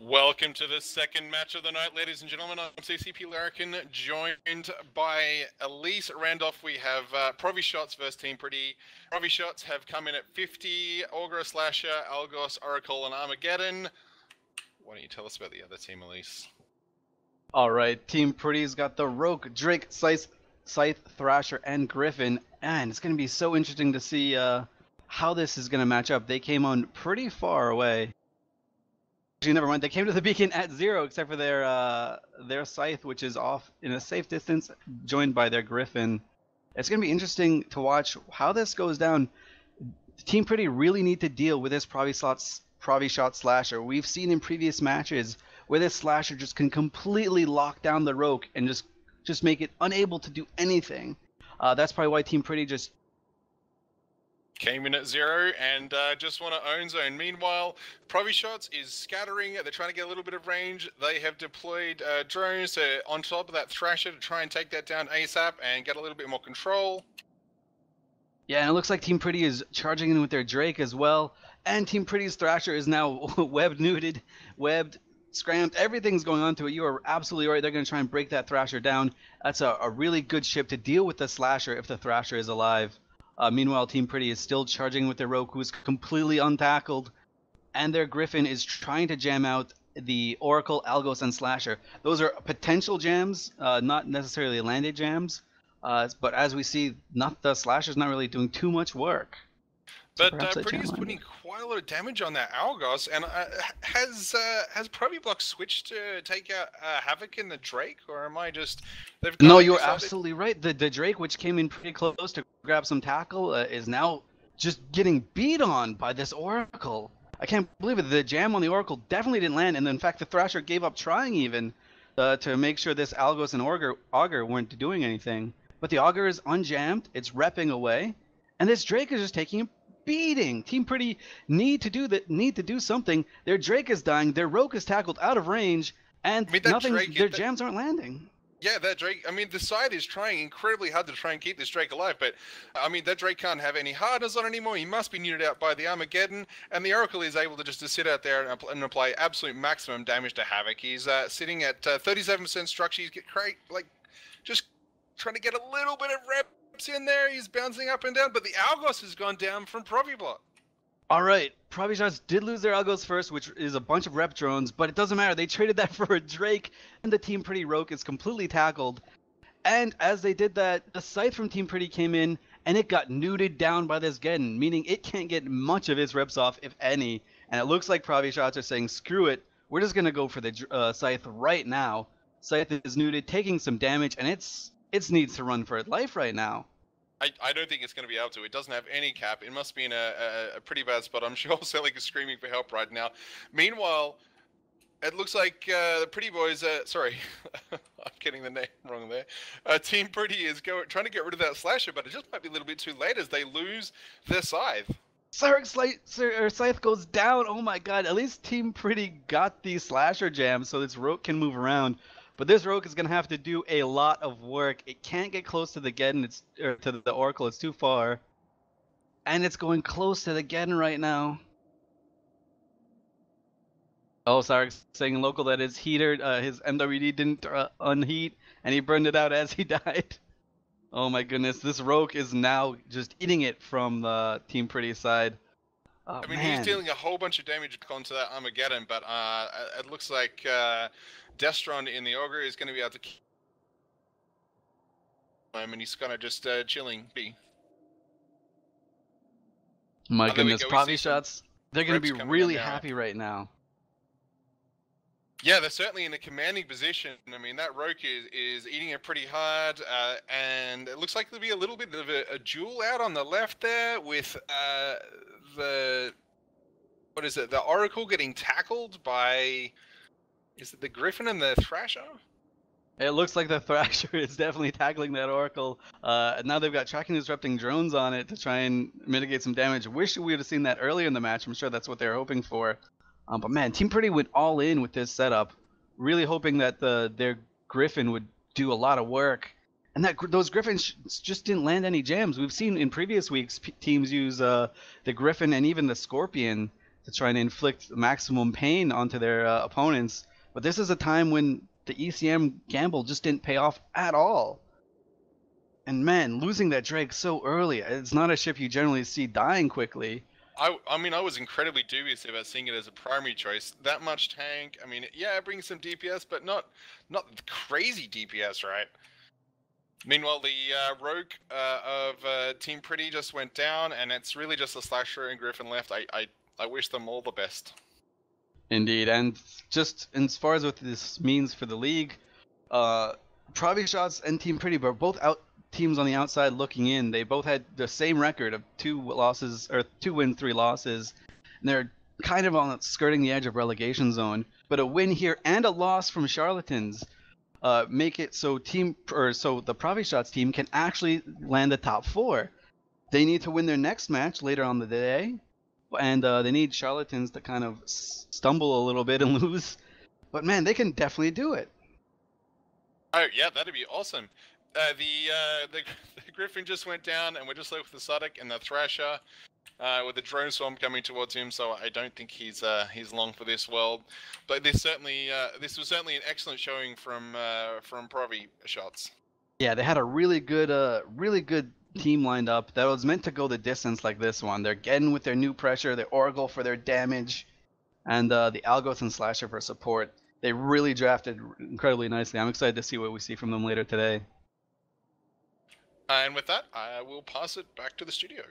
Welcome to the second match of the night, ladies and gentlemen. I'm CCP Larrikin, joined by Elise Randolph. We have Provi-ShotZ versus Team Pretty. Provi-ShotZ have come in at 50, Augur, Slasher, Algos, Oracle, and Armageddon. Why don't you tell us about the other team, Elise? Alright, Team Pretty's got the Rogue, Drake, Scythe, Thrasher, and Griffin. And it's going to be so interesting to see how this is going to match up. They came on pretty far away. Actually, never mind. They came to the beacon at 0, except for their Scythe, which is off in a safe distance, joined by their Griffin. It's going to be interesting to watch how this goes down. Team Pretty really need to deal with this Provi-ShotZ Slasher. We've seen in previous matches where this Slasher just can completely lock down the Rogue and just make it unable to do anything. That's probably why Team Pretty just came in at 0 and just want to own zone. Meanwhile, Provi-ShotZ is scattering. They're trying to get a little bit of range. They have deployed drones on top of that Thrasher to try and take that down ASAP and get a little bit more control. Yeah, and it looks like Team Pretty is charging in with their Drake as well. And Team Pretty's Thrasher is now webbed, scrammed. Everything's going on to it. You are absolutely right. They're going to try and break that Thrasher down. That's a really good ship to deal with the Slasher if the Thrasher is alive. Meanwhile, Team Pretty is still charging with their Rogue, who is completely untackled. And their Griffin is trying to jam out the Oracle, Algos, and Slasher. Those are potential jams, not necessarily landed jams. But as we see, the Slasher's not really doing too much work. But Pretty is putting quite a lot of damage on that Algos, and has Provi-Block switched to take out Havoc in the Drake, or am I just... No, you're absolutely right. The Drake, which came in pretty close to grab some tackle, is now just getting beat on by this Oracle. I can't believe it. The jam on the Oracle definitely didn't land, and in fact the Thrasher gave up trying even to make sure this Algos and Augur weren't doing anything. But the Augur is unjammed, it's repping away, and this Drake is just taking a beating. Team Pretty need to do something. Their Drake is dying, their Rogue is tackled out of range, and their jams aren't landing. Yeah, that Drake, I mean, the side is trying incredibly hard to try and keep this Drake alive, but, I mean, that Drake can't have any hardness on anymore. He must be neutered out by the Armageddon, and the Oracle is able to just sit out there and apply absolute maximum damage to Havoc. He's sitting at 37% structure. He's just trying to get a little bit of reps in there. He's bouncing up and down, but the Algos has gone down from Provi-Block. All right, Provi-ShotZ did lose their Algos first, which is a bunch of rep drones, but it doesn't matter. They traded that for a Drake, and the Team Pretty Rogue is completely tackled. And as they did that, the Scythe from Team Pretty came in, and it got neuted down by this Geddon, meaning it can't get much of its reps off, if any. And it looks like Provi-ShotZ are saying, screw it, we're just going to go for the Scythe right now. Scythe is neuted, taking some damage, and it needs to run for its life right now. I don't think it's going to be able to. It doesn't have any cap. It must be in a pretty bad spot. I'm sure Selig is screaming for help right now. Meanwhile, it looks like the Pretty Boys... sorry, I'm getting the name wrong there. Team Pretty is trying to get rid of that Slasher, but it just might be a little bit too late as they lose their Scythe. Scythe goes down. Oh my god, at least Team Pretty got the Slasher jam so this Rogue can move around. But this Rogue is going to have to do a lot of work. It can't get close to the Geddon, to the Oracle. It's too far. And it's going close to the Geddon right now. Oh, sorry, saying local that his heater, his MWD didn't unheat, and he burned it out as he died. Oh my goodness, this Rogue is now just eating it from the Team Pretty side. Oh, I mean, he's dealing a whole bunch of damage onto that Armageddon, but it looks like Destron in the Augur is going to be able to keep him, and he's kind of just chilling. My goodness, Provi-ShotZ, they're going to be really happy right now. Yeah, they're certainly in a commanding position. I mean, that Rogue is eating it pretty hard, and it looks like there'll be a little bit of a duel out on the left there with the Oracle getting tackled by, is it the Griffin and the Thrasher? It looks like the Thrasher is definitely tackling that Oracle. Now they've got tracking disrupting drones on it to try and mitigate some damage. Wish we would have seen that earlier in the match. I'm sure that's what they were hoping for. But man, Team Pretty went all in with this setup, really hoping that their Griffin would do a lot of work. And those Griffins just didn't land any jams. We've seen in previous weeks teams use the Griffin and even the Scorpion to try and inflict maximum pain onto their opponents. But this is a time when the ECM gamble just didn't pay off at all. And man, losing that Drake so early, it's not a ship you generally see dying quickly. I mean, I was incredibly dubious about seeing it as a primary choice. That much tank, I mean, yeah, it brings some DPS, but not crazy DPS, right? Meanwhile, the rogue of Team Pretty just went down, and it's really just a Slasher and Griffin left. I wish them all the best. Indeed, and just as far as what this means for the league, Provi-ShotZ and Team Pretty were both out teams on the outside looking in. They both had the same record of 2 wins, 3 losses, and they're kind of on skirting the edge of relegation zone. But a win here and a loss from Charlatans make it so the Provi-ShotZ team can actually land the top 4. They need to win their next match later on the day, and they need Charlatans to kind of stumble a little bit and lose. But man, they can definitely do it. Oh yeah, that'd be awesome. The Griffin just went down, and we're just left with the Suddick and the Thrasher, with the drone swarm coming towards him. So I don't think he's long for this world. But this was certainly an excellent showing from Provi-ShotZ. Yeah, they had a really good team lined up that was meant to go the distance like this one. They're getting with their new pressure, the Oracle for their damage, and the Algos and Slasher for support. They really drafted incredibly nicely. I'm excited to see what we see from them later today. And with that, I will pass it back to the studio.